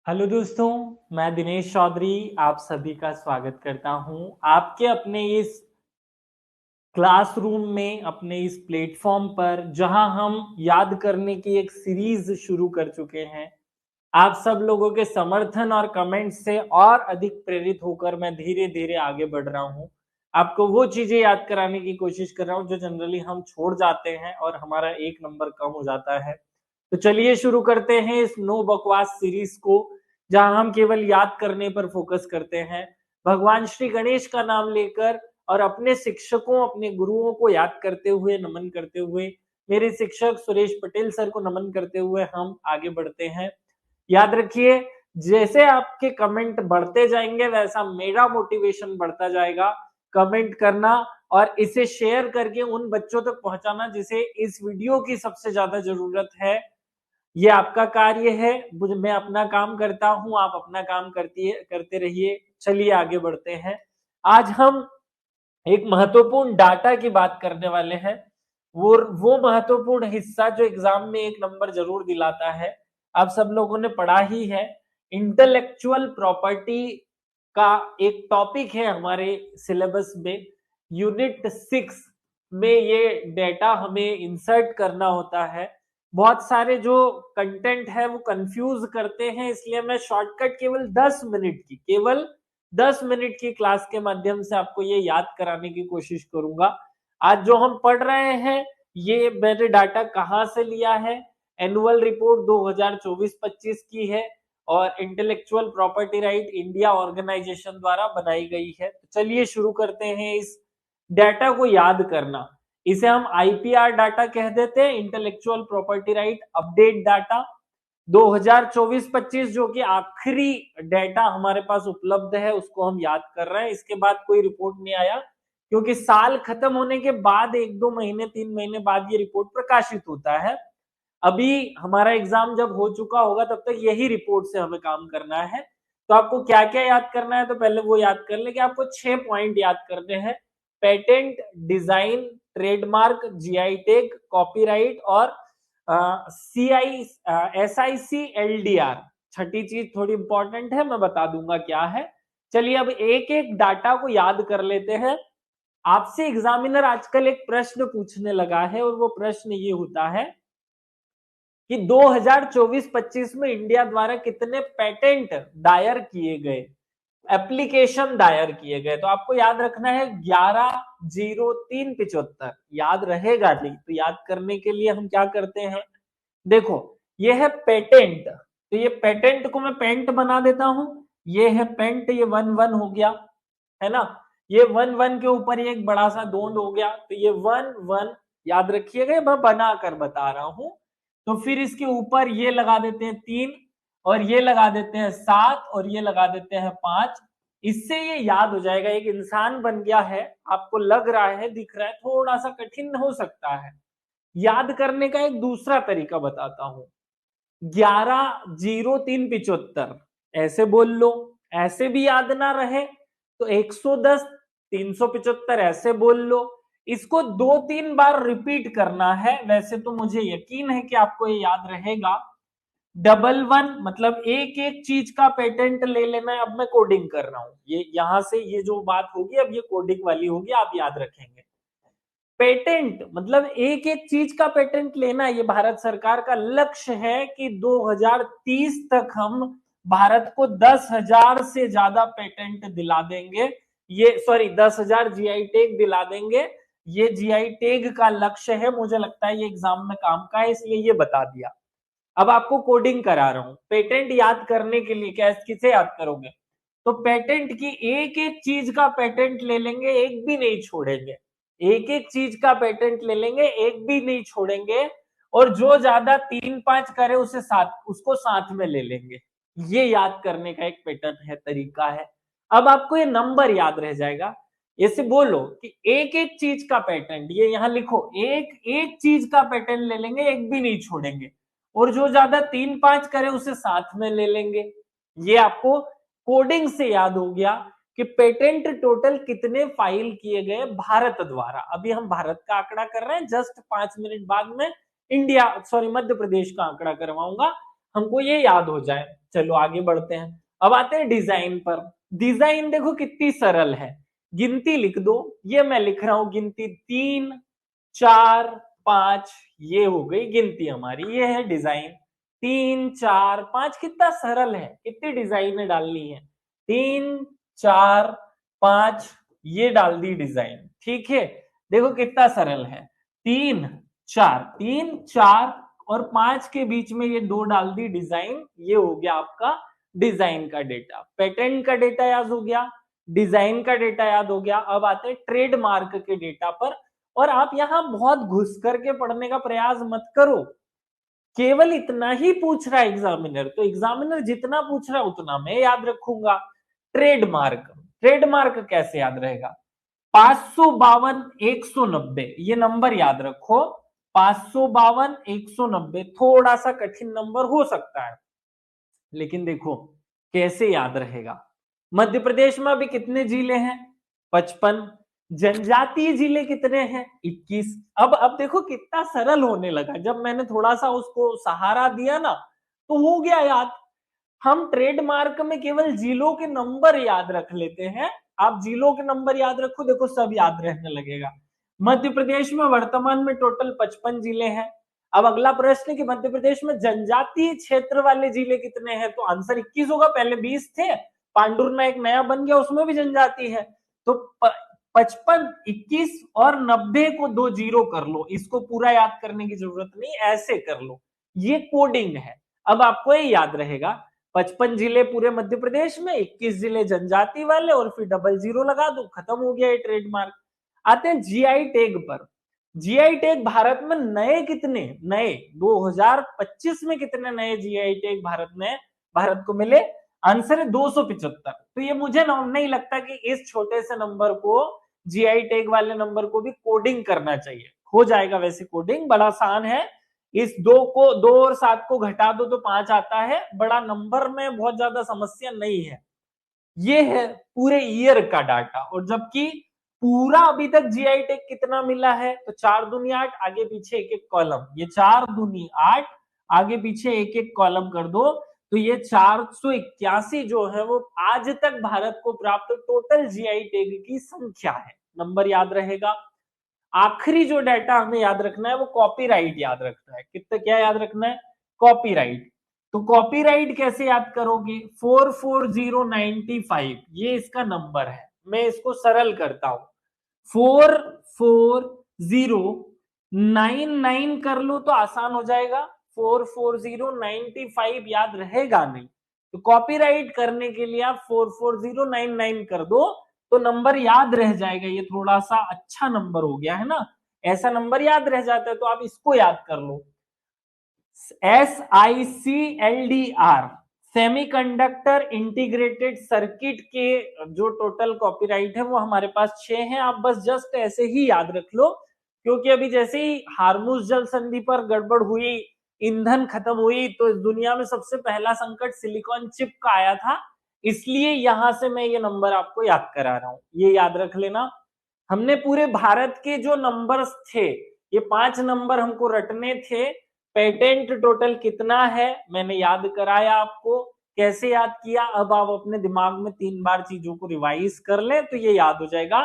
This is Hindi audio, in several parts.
हेलो दोस्तों, मैं दिनेश चौधरी आप सभी का स्वागत करता हूं आपके अपने इस क्लासरूम में, अपने इस प्लेटफॉर्म पर जहां हम याद करने की एक सीरीज शुरू कर चुके हैं। आप सब लोगों के समर्थन और कमेंट से और अधिक प्रेरित होकर मैं धीरे धीरे आगे बढ़ रहा हूं। आपको वो चीजें याद कराने की कोशिश कर रहा हूं जो जनरली हम छोड़ जाते हैं और हमारा एक नंबर कम हो जाता है। तो चलिए शुरू करते हैं इस नो बकवास सीरीज को, जहां हम केवल याद करने पर फोकस करते हैं। भगवान श्री गणेश का नाम लेकर और अपने शिक्षकों, अपने गुरुओं को याद करते हुए, नमन करते हुए, मेरे शिक्षक सुरेश पटेल सर को नमन करते हुए हम आगे बढ़ते हैं। याद रखिए, जैसे आपके कमेंट बढ़ते जाएंगे वैसा मेरा मोटिवेशन बढ़ता जाएगा। कमेंट करना और इसे शेयर करके उन बच्चों तक पहुंचाना जिसे इस वीडियो की सबसे ज्यादा जरूरत है। ये आपका कार्य है। मैं अपना काम करता हूं, आप अपना काम करते रहिए। चलिए आगे बढ़ते हैं। आज हम एक महत्वपूर्ण डाटा की बात करने वाले हैं। वो महत्वपूर्ण हिस्सा जो एग्जाम में एक नंबर जरूर दिलाता है। आप सब लोगों ने पढ़ा ही है। इंटेलेक्चुअल प्रॉपर्टी का एक टॉपिक है हमारे सिलेबस में। यूनिट 6 में ये डेटा हमें इंसर्ट करना होता है। बहुत सारे जो कंटेंट है वो कंफ्यूज करते हैं, इसलिए मैं शॉर्टकट केवल 10 मिनट की क्लास के माध्यम से आपको ये याद कराने की कोशिश करूंगा। आज जो हम पढ़ रहे हैं, ये मैंने डाटा कहाँ से लिया है? एनुअल रिपोर्ट 2024-25 की है और Intellectual Property Right India Organisation द्वारा बनाई गई है। तो चलिए शुरू करते हैं इस डाटा को याद करना। इसे हम आईपीआर डाटा कह देते हैं, intellectual Property right update data 2024-25, जो कि आखिरी डेटा हमारे पास उपलब्ध है, उसको हम याद कर रहे हैं। इसके बाद कोई रिपोर्ट नहीं आया, क्योंकि साल खत्म होने के बाद 1-2 महीने 3 महीने बाद ये रिपोर्ट प्रकाशित होता है। अभी हमारा एग्जाम जब हो चुका होगा तब तक यही रिपोर्ट से हमें काम करना है। तो आपको क्या क्या याद करना है, तो पहले वो याद कर ले कि आपको 6 पॉइंट याद करने हैं। Patent, design, trademark, GI tag, copyright और सीआई एसआईसी एलडीआर। छठी चीज थोड़ी इंपॉर्टेंट है, मैं बता दूंगा क्या है। चलिए अब एक एक डाटा को याद कर लेते हैं। आपसे एग्जामिनर आजकल एक प्रश्न पूछने लगा है और वो प्रश्न ये होता है कि 2024-25 में इंडिया द्वारा कितने पेटेंट दायर किए गए, एप्लीकेशन दायर किए गए। तो आपको याद रखना है 11,03,75। याद रहेगा नहीं तो याद करने के लिए हम क्या करते हैं, देखो ये है पेटेंट, तो ये पेटेंट को मैं पेंट बना देता हूं। ये है पेंट, ये 1-1 हो गया, है ना। ये 1-1 के ऊपर ये एक बड़ा सा दोंद हो गया, तो ये 1-1 याद रखिएगा, मैं बना कर बता रहा हूं। तो फिर इसके ऊपर ये लगा देते हैं 3 और ये लगा देते हैं 7 और ये लगा देते हैं 5। इससे ये याद हो जाएगा, एक इंसान बन गया है। आपको लग रहा है, दिख रहा है, थोड़ा सा कठिन हो सकता है। याद करने का एक दूसरा तरीका बताता हूं। 11,03,75 ऐसे बोल लो। ऐसे भी याद ना रहे तो 110,375 ऐसे बोल लो। इसको 2-3 बार रिपीट करना है। वैसे तो मुझे यकीन है कि आपको ये याद रहेगा। 1-1 मतलब एक एक चीज का पेटेंट ले लेना है। अब मैं कोडिंग कर रहा हूं, ये यहां से ये जो बात होगी अब ये कोडिंग वाली होगी, आप याद रखेंगे। पेटेंट मतलब एक एक चीज का पेटेंट लेना। ये भारत सरकार का लक्ष्य है कि 2030 तक हम भारत को 10,000 से ज्यादा पेटेंट दिला देंगे। ये सॉरी 10,000 जीआई टैग दिला देंगे। ये जीआई टैग का लक्ष्य है। मुझे लगता है ये एग्जाम में काम का है, इसलिए ये बता दिया। अब आपको कोडिंग करा रहा हूं। पेटेंट याद करने के लिए किसे याद करोगे, तो पेटेंट की एक एक चीज का पेटेंट ले लेंगे, एक भी नहीं छोड़ेंगे। एक एक चीज का पेटेंट ले लेंगे, एक भी नहीं छोड़ेंगे। और जो ज्यादा 3-5 करे उसे साथ उसको साथ में ले लेंगे। ये याद करने का एक पैटर्न है, तरीका है। अब आपको ये नंबर याद रह जाएगा। ऐसे बोलो कि एक एक चीज का पेटेंट, ये यहां लिखो, एक एक चीज का पेटेंट ले लेंगे, एक भी नहीं छोड़ेंगे। और जो ज्यादा 3-5 करे उसे साथ में ले लेंगे। ये आपको कोडिंग से याद हो गया कि पेटेंट टोटल कितने फाइल किए गए भारत द्वारा। अभी हम भारत का आंकड़ा कर रहे हैं, जस्ट 5 मिनट बाद में इंडिया सॉरी मध्य प्रदेश का आंकड़ा करवाऊंगा। हमको ये याद हो जाए। चलो आगे बढ़ते हैं। अब आते हैं डिजाइन पर। डिजाइन देखो कितनी सरल है, गिनती लिख दो। ये मैं लिख रहा हूं गिनती 3 4 5, ये हो गई गिनती हमारी, ये है डिजाइन। 3 4 5, कितना सरल है, कितनी डिजाइन डालनी है, 3 4 5, ये डाल दी डिजाइन। ठीक है, देखो कितना सरल है, 3 4, 3 4 और 5 के बीच में ये 2 डाल दी डिजाइन। ये हो गया आपका डिजाइन का डेटा। पेटेंट का डेटा याद हो गया, डिजाइन का डेटा याद हो गया। अब आते हैं ट्रेडमार्क के डेटा पर। और आप यहां बहुत घुस करके पढ़ने का प्रयास मत करो, केवल इतना ही पूछ रहा है एग्जामिनर, तो एग्जामिनर जितना पूछ रहा है उतना मैं याद रखूंगा। ट्रेडमार्क, ट्रेडमार्क कैसे याद रहेगा, 552 190, ये नंबर याद रखो। 552 190 थोड़ा सा कठिन नंबर हो सकता है, लेकिन देखो कैसे याद रहेगा। मध्य प्रदेश में अभी कितने जिले हैं, 55। जनजातीय जिले कितने हैं, 21। अब देखो कितना सरल होने लगा, जब मैंने थोड़ा सा उसको सहारा दिया ना तो हो गया याद। हम ट्रेडमार्क में केवल जिलों के नंबर याद रख लेते हैं। आप जिलों के नंबर याद रखो, देखो सब याद रहने लगेगा। मध्य प्रदेश में वर्तमान में टोटल 55 जिले हैं। अब अगला प्रश्न है कि मध्य प्रदेश में जनजातीय क्षेत्र वाले जिले कितने हैं, तो आंसर 21 होगा, पहले 20 थे, पांडुरना एक नया बन गया, उसमें भी जनजाति है। तो 55 21 और 90 को 2 जीरो कर लो, इसको पूरा याद करने की जरूरत नहीं, ऐसे कर लो, ये कोडिंग है। अब आपको ये याद रहेगा 55 जिले पूरे मध्य प्रदेश में, 21 जिले जनजाति वाले, और फिर डबल जीरो लगा दो, खत्म हो गया ये ट्रेडमार्क। आते हैं जीआई टैग पर। जीआई टैग भारत में नए कितने, नए 2025 में कितने नए जीआई टैग भारत को मिले, आंसर है 275। तो ये मुझे नहीं लगता कि इस छोटे से नंबर को, जीआई टैग वाले नंबर को भी कोडिंग करना चाहिए, हो जाएगा वैसे कोडिंग, बड़ा आसान है। इस 2 और 7 को घटा दो तो 5 आता है, बड़ा नंबर में बहुत ज्यादा समस्या नहीं है। ये है पूरे ईयर का डाटा। और जबकि पूरा अभी तक जीआई टैग कितना मिला है, तो 4 दूनी 8, आगे पीछे एक एक कॉलम, ये 4 दूनी 8, आगे पीछे एक एक कॉलम कर दो, तो ये 481 जो है वो आज तक भारत को प्राप्त टोटल जीआई टैग की संख्या है। नंबर याद रहेगा। आखिरी जो डाटा हमें याद रखना है वो कॉपीराइट याद रखना है। कितना क्या याद रखना है, कॉपीराइट। तो कॉपीराइट कैसे याद करोगे, 44095, ये इसका नंबर है। मैं इसको सरल करता हूं, 44099 कर लो तो आसान हो जाएगा, 44095 याद रहेगा नहीं, तो कॉपीराइट करने के लिए आप 44099 कर दो तो नंबर याद रह जाएगा। ये थोड़ा सा अच्छा नंबर हो गया है ना, ऐसा नंबर याद रह जाता है, तो आप इसको याद कर लो। SICLDR, सेमीकंडक्टर इंटीग्रेटेड सर्किट के जो टोटल कॉपीराइट है वो हमारे पास 6 हैं। आप बस जस्ट ऐसे ही याद रख लो, क्योंकि अभी जैसे ही हार्मुज जल संधि पर गड़बड़ हुई, ईंधन खत्म हुई, तो इस दुनिया में सबसे पहला संकट सिलिकॉन चिप का आया था, इसलिए यहां से मैं ये नंबर आपको याद करा रहा हूं, ये याद रख लेना। हमने पूरे भारत के जो नंबर्स थे, ये 5 नंबर हमको रटने थे। पेटेंट टोटल कितना है मैंने याद कराया आपको, कैसे याद किया, अब आप अपने दिमाग में 3 बार चीजों को रिवाइज कर लें तो ये याद हो जाएगा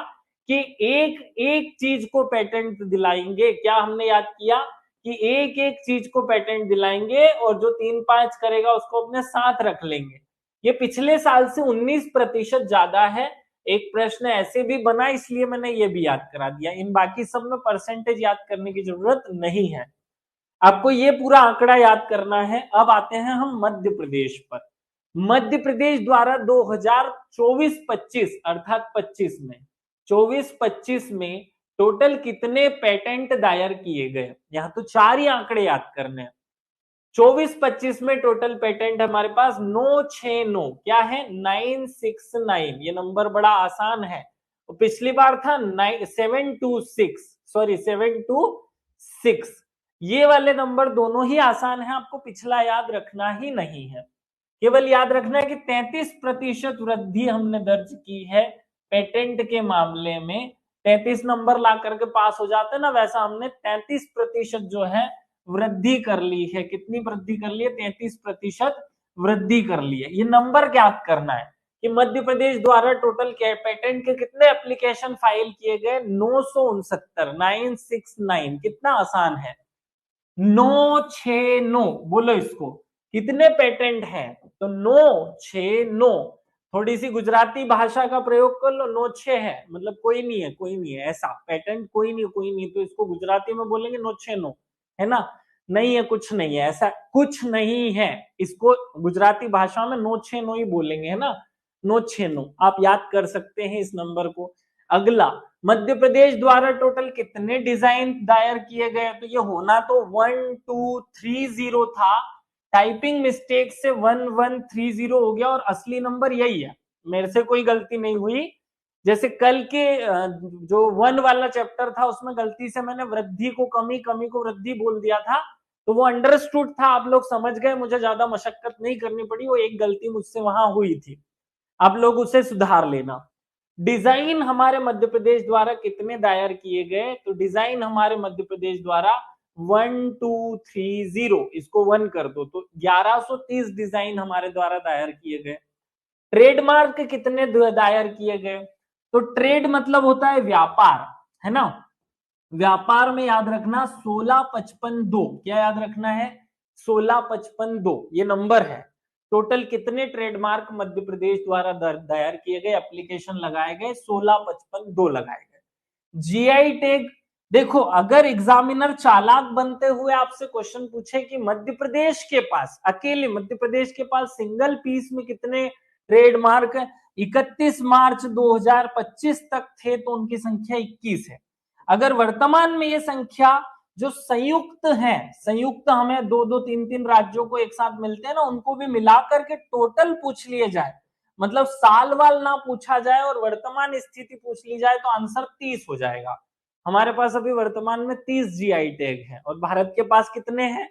कि एक एक चीज को पेटेंट दिलाएंगे। क्या हमने याद किया कि एक एक चीज को पेटेंट दिलाएंगे, और जो 3-5 करेगा उसको अपने साथ रख लेंगे। ये पिछले साल से 19% ज्यादा है। एक प्रश्न ऐसे भी बना, इसलिए मैंने ये भी याद करा दिया। इन बाकी सब में परसेंटेज याद करने की जरूरत नहीं है, आपको ये पूरा आंकड़ा याद करना है। अब आते हैं हम मध्य प्रदेश पर। मध्य प्रदेश द्वारा 2024-25 अर्थात 25 में, 24-25 में टोटल कितने पेटेंट दायर किए गए, यहां तो 4 ही आंकड़े याद करने हैं। 24-25 में टोटल पेटेंट हमारे पास 969, क्या है 969, ये नंबर बड़ा आसान है। तो पिछली बार था 726, सॉरी 726, ये वाले नंबर दोनों ही आसान है, आपको पिछला याद रखना ही नहीं है। केवल याद रखना है कि 33% वृद्धि हमने दर्ज की है पेटेंट के मामले में। 33 नंबर ला करके पास हो जाते ना, वैसा हमने 33% जो है वृद्धि कर ली है। कितनी वृद्धि कर ली है? 33% वृद्धि कर ली है। ये नंबर ज्ञात करना है कि मध्य प्रदेश द्वारा टोटल पेटेंट के कितने एप्लीकेशन फाइल किए गए? 969, 969। कितना आसान है, 969 बोलो इसको। कितने पेटेंट हैं? तो 969। थोड़ी सी गुजराती भाषा का प्रयोग कर लो, 96 है मतलब कोई नहीं है, कोई नहीं है ऐसा पेटेंट, कोई नहीं, कोई नहीं, तो इसको गुजराती में बोलेंगे 969, है ना? नहीं है, कुछ नहीं है, ऐसा कुछ नहीं है। इसको गुजराती भाषा में 969 ही बोलेंगे, है ना? 969 आप याद कर सकते हैं इस नंबर को। अगला, मध्य प्रदेश द्वारा टोटल कितने डिजाइन दायर किए गए? तो ये होना तो 1230 था, टाइपिंग मिस्टेक से 1130 हो गया और असली नंबर यही है। मेरे से कोई गलती नहीं हुई। जैसे कल के जो 1 वाला चैप्टर था उसमें गलती से मैंने वृद्धि को कमी, कमी को वृद्धि बोल दिया था, तो वो अंडरस्टूड था, आप लोग समझ गए, मुझे ज्यादा मशक्कत नहीं करनी पड़ी, वो एक गलती मुझसे वहां हुई थी, आप लोग उसे सुधार लेना। डिजाइन हमारे मध्य प्रदेश द्वारा कितने दायर किए गए? तो डिजाइन हमारे मध्य प्रदेश द्वारा 1230, इसको 1 कर दो तो 1130 डिजाइन हमारे द्वारा दायर किए गए। ट्रेडमार्क कितने दायर किए गए? तो ट्रेड मतलब होता है व्यापार, है ना? व्यापार में याद रखना 1655 क्या याद रखना है? 1655 ये नंबर है। टोटल कितने ट्रेडमार्क मध्य प्रदेश द्वारा दायर किए गए, एप्लीकेशन लगाए गए? 1655 लगाए गए। जीआई टैग, देखो अगर एग्जामिनर चालाक बनते हुए आपसे क्वेश्चन पूछे कि मध्य प्रदेश के पास, अकेले मध्य प्रदेश के पास सिंगल पीस में कितने ट्रेडमार्क है? 31 मार्च 2025 तक थे तो उनकी संख्या 21 है। अगर वर्तमान में ये संख्या जो संयुक्त है, संयुक्त हमें दो दो तीन तीन राज्यों को एक साथ मिलते हैं ना, उनको भी मिलाकर के टोटल पूछ लिए जाए, मतलब साल वाल ना पूछा जाए और वर्तमान स्थिति पूछ ली जाए, तो आंसर 30 हो जाएगा। हमारे पास अभी वर्तमान में 30 जीआई टैग है और भारत के पास कितने हैं?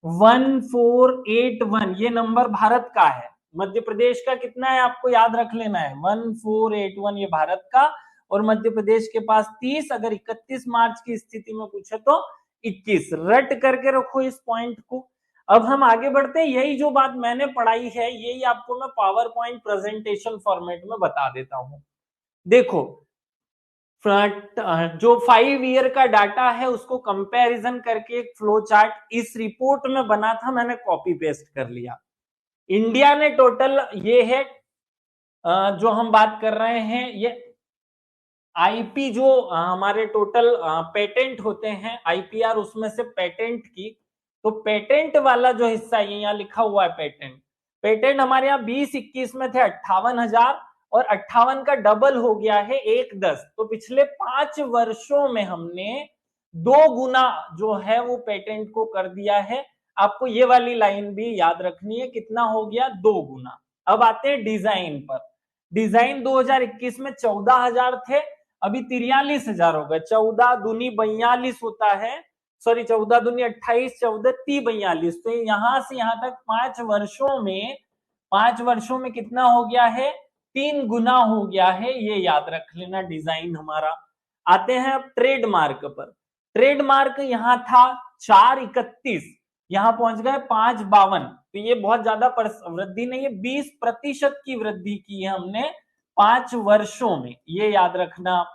1481, ये नंबर भारत का है। मध्य प्रदेश का कितना है आपको याद रख लेना है, 1481 ये भारत का, और मध्य प्रदेश के पास 30। अगर 31 मार्च की स्थिति में पूछे तो 21। रट करके रखो इस पॉइंट को। अब हम आगे बढ़ते हैं, यही जो बात मैंने पढ़ाई है यही आपको मैं पावर पॉइंट प्रेजेंटेशन फॉर्मेट में बता देता हूं। देखो जो 5 ईयर का डाटा है उसको कंपैरिजन करके एक फ्लो चार्ट इस रिपोर्ट में बना था, मैंने कॉपी पेस्ट कर लिया। इंडिया ने टोटल, ये है जो हम बात कर रहे हैं, ये आईपी जो हमारे टोटल पेटेंट होते हैं, आईपीआर, उसमें से पेटेंट की, तो पेटेंट वाला जो हिस्सा है यहाँ लिखा हुआ है पेटेंट, पेटेंट हमारे यहाँ 20-21 में थे 58,000 और 58 का डबल हो गया है 110। तो पिछले 5 वर्षों में हमने 2 गुना जो है वो पेटेंट को कर दिया है। आपको ये वाली लाइन भी याद रखनी है, कितना हो गया? 2 गुना। अब आते हैं डिजाइन पर। डिजाइन 2021 में 14,000 थे, अभी 43,000 हो गए। 14 दूनी 42 होता है, सॉरी 14 दूनी 28, 14 ती 42। तो यहां से यहां तक 5 वर्षों में, 5 वर्षों में कितना हो गया है? 3 गुना हो गया है, ये याद रख लेना डिजाइन हमारा। आते हैं अब ट्रेडमार्क पर। ट्रेडमार्क यहां था 431, यहां पहुंच गए 552। तो ये बहुत ज्यादा वृद्धि नहीं है, 20% की वृद्धि की है हमने 5 वर्षों में, ये याद रखना।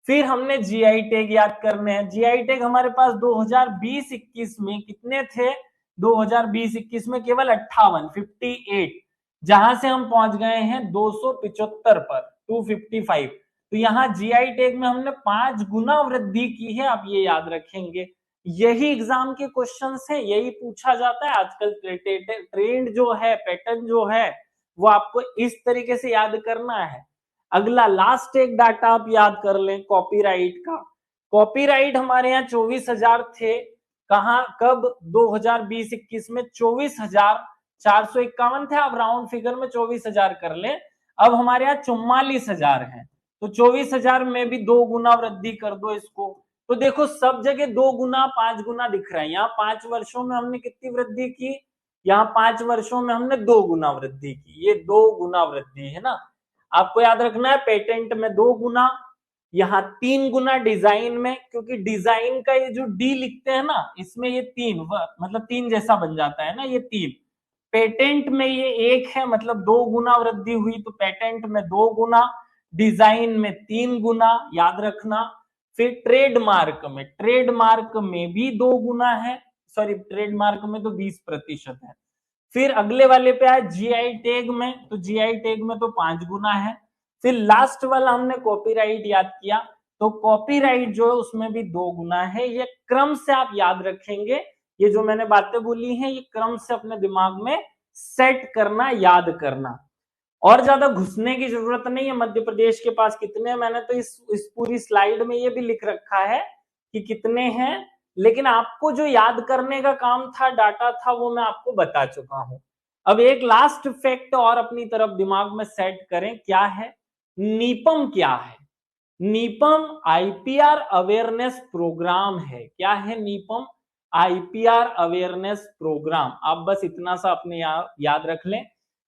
फिर हमने जीआई टैग याद करने हैं। जीआई टैग हमारे पास 2020-21 में कितने थे? 2020-21 में केवल 58 जहां से हम पहुंच गए हैं 275 पर, 255। तो यहाँ जीआई टैग में हमने 5 गुना वृद्धि की है, आप ये याद रखेंगे। यही एग्जाम के क्वेश्चंस है, यही पूछा जाता है आजकल। ट्रेंड जो है, पैटर्न जो है, वो आपको इस तरीके से याद करना है। अगला लास्ट एक डाटा आप याद कर लें, कॉपीराइट का। कॉपीराइट हमारे यहाँ 24,000 थे, कहा कब? 2020-21 में 24,451 थे, आप राउंड फिगर में 24,000 कर लें। अब हमारे यहाँ 44,000 है, तो 24,000 में भी 2 गुना वृद्धि कर दो इसको। तो देखो सब जगह 2 गुना 5 गुना दिख रहा है। यहाँ 5 वर्षों में हमने कितनी वृद्धि की? यहाँ 5 वर्षों में हमने 2 गुना वृद्धि की, ये 2 गुना वृद्धि है ना। आपको याद रखना है पेटेंट में 2 गुना, यहाँ 3 गुना डिजाइन में, क्योंकि डिजाइन का ये जो डी लिखते हैं ना, इसमें ये 3 मतलब 3 जैसा बन जाता है ना, ये 3। पेटेंट में ये 1 है, मतलब 2 गुना वृद्धि हुई, तो पेटेंट में 2 गुना, डिजाइन में 3 गुना, याद रखना। फिर ट्रेडमार्क में भी 2 गुना है, सॉरी ट्रेडमार्क में तो 20% है। फिर अगले वाले पे आए जीआई टैग में, तो जीआई टैग में तो 5 गुना है। फिर लास्ट वाला हमने कॉपीराइट याद किया, तो कॉपीराइट जो है उसमें भी 2 गुना है। ये क्रम से आप याद रखेंगे, ये जो मैंने बातें बोली हैं ये क्रम से अपने दिमाग में सेट करना, याद करना। और ज्यादा घुसने की जरूरत नहीं है मध्य प्रदेश के पास कितने, मैंने तो इस पूरी स्लाइड में ये भी लिख रखा है कि कितने हैं, लेकिन आपको जो याद करने का काम था, डाटा था, वो मैं आपको बता चुका हूं। अब एक लास्ट फैक्ट और अपनी तरफ दिमाग में सेट करें, क्या है नीपम, क्या है नीपम? आईपीआर अवेयरनेस प्रोग्राम है। क्या है नीपम? IPR awareness programme. आप बस इतना सा अपने याद रख लें।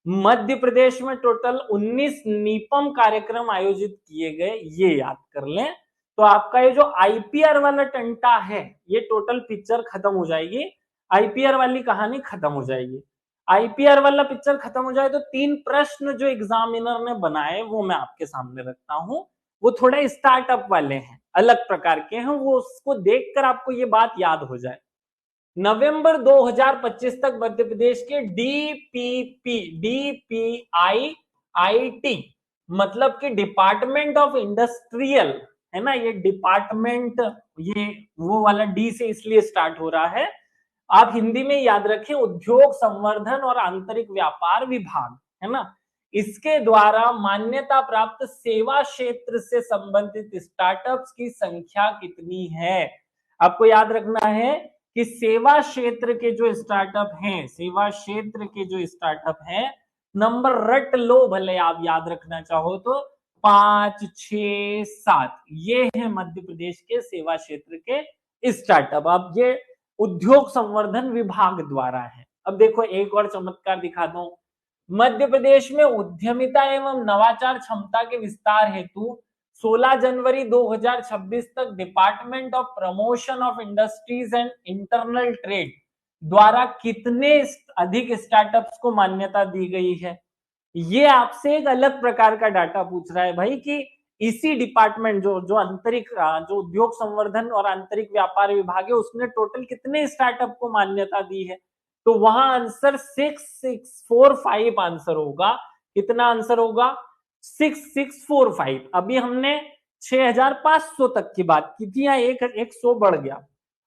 मध्य प्रदेश में टोटल 19 नीपम कार्यक्रम आयोजित किए गए, ये याद कर लें। तो आपका ये जो आईपीआर वाला टंटा है, ये टोटल पिक्चर खत्म हो जाएगी, आईपीआर वाली कहानी खत्म हो जाएगी। आईपीआर वाला पिक्चर खत्म हो जाए तो 3 प्रश्न जो एग्जामिनर ने बनाए वो मैं आपके सामने रखता हूं। वो थोड़े स्टार्टअप वाले हैं, अलग प्रकार के हैं, वो उसको देखकर आपको ये बात याद हो जाए। नवंबर 2025 तक मध्य प्रदेश के डीपीआईटी, मतलब कि डिपार्टमेंट ऑफ इंडस्ट्रियल, है ना, ये डिपार्टमेंट, ये वो वाला डी से इसलिए स्टार्ट हो रहा है, आप हिंदी में याद रखें, उद्योग संवर्धन और आंतरिक व्यापार विभाग, है ना, इसके द्वारा मान्यता प्राप्त सेवा क्षेत्र से संबंधित स्टार्टअप्स की संख्या कितनी है। आपको याद रखना है कि सेवा क्षेत्र के जो स्टार्टअप हैं, सेवा क्षेत्र के जो स्टार्टअप हैं, नंबर रट लो भले आप याद रखना चाहो तो, 5, 6, 7, ये है मध्य प्रदेश के सेवा क्षेत्र के स्टार्टअप। अब ये उद्योग संवर्धन विभाग द्वारा है। अब देखो एक और चमत्कार दिखा दूं, मध्य प्रदेश में उद्यमिता एवं नवाचार क्षमता के विस्तार हेतु 16 जनवरी 2026 तक department of promotion of industries and internal trade द्वारा कितने अधिक स्टार्टअप्स को मान्यता दी गई है। ये आपसे एक अलग प्रकार का डाटा पूछ रहा है भाई, कि इसी डिपार्टमेंट जो आंतरिक, जो उद्योग संवर्धन और आंतरिक व्यापार विभाग है, उसने टोटल कितने स्टार्टअप को मान्यता दी है। तो वहां आंसर 6645 आंसर होगा। कितना आंसर होगा? 6645। अभी हमने 6500 तक की बात की थी, यहाँ 100 बढ़ गया।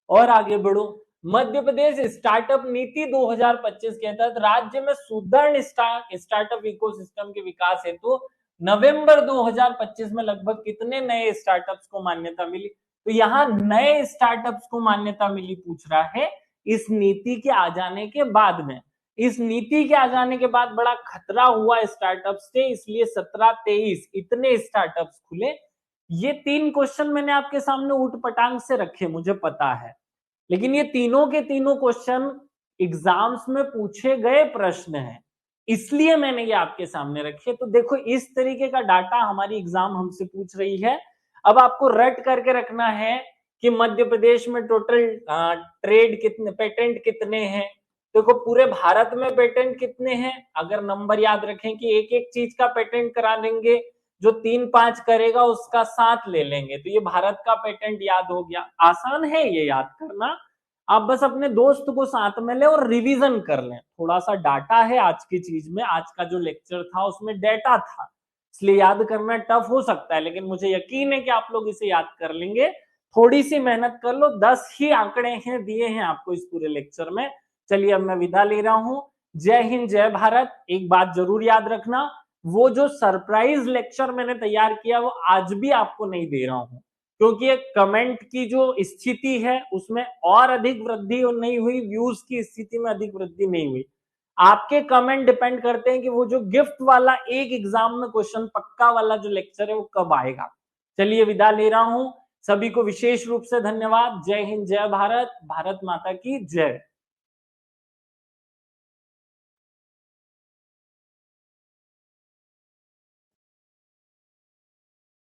और आगे बढ़ो, मध्य प्रदेश स्टार्टअप नीति 2025 के तहत राज्य में सुदृढ़ स्टार्टअप इकोसिस्टम के विकास हेतु नवंबर 2025 में लगभग कितने नए स्टार्टअप्स को मान्यता मिली। तो यहाँ नए स्टार्टअप्स को मान्यता मिली पूछ रहा है इस नीति के आ जाने के बाद में। इस नीति के आ जाने के बाद बड़ा खतरा हुआ स्टार्टअप से, इसलिए 17-23 इतने स्टार्टअप्स खुले। ये 3 क्वेश्चन मैंने आपके सामने ऊटपटांग से रखे, मुझे पता है, लेकिन ये तीनों के तीनों क्वेश्चन एग्जाम्स में पूछे गए प्रश्न हैं, इसलिए मैंने ये आपके सामने रखे। तो देखो इस तरीके का डाटा हमारी एग्जाम हमसे पूछ रही है। अब आपको रट करके रखना है कि मध्य प्रदेश में टोटल ट्रेड कितने, पेटेंट कितने हैं। देखो पूरे भारत में पेटेंट कितने हैं, अगर नंबर याद रखें कि एक एक चीज का पेटेंट करा देंगे, जो 3-5 करेगा उसका 7 ले लेंगे, तो ये भारत का पेटेंट याद हो गया। आसान है ये याद करना, आप बस अपने दोस्त को साथ में ले और रिवीजन कर लें। थोड़ा सा डाटा है आज की चीज में, आज का जो लेक्चर था उसमें डाटा था, इसलिए याद करना टफ हो सकता है, लेकिन मुझे यकीन है कि आप लोग इसे याद कर लेंगे। थोड़ी सी मेहनत कर लो, 10 ही आंकड़े हैं दिए हैं आपको इस पूरे लेक्चर में। चलिए अब मैं विदा ले रहा हूं। जय हिंद, जय भारत। एक बात जरूर याद रखना, वो जो सरप्राइज लेक्चर मैंने तैयार किया वो आज भी आपको नहीं दे रहा हूं, क्योंकि एक कमेंट की जो स्थिति है उसमें और अधिक वृद्धि नहीं हुई, व्यूज की स्थिति में अधिक वृद्धि नहीं हुई। आपके कमेंट डिपेंड करते हैं कि वो जो गिफ्ट वाला एक एग्जाम में क्वेश्चन पक्का वाला जो लेक्चर है वो कब आएगा। चलिए विदा ले रहा हूं, सभी को विशेष रूप से धन्यवाद। जय हिंद, जय भारत, भारत माता की जय।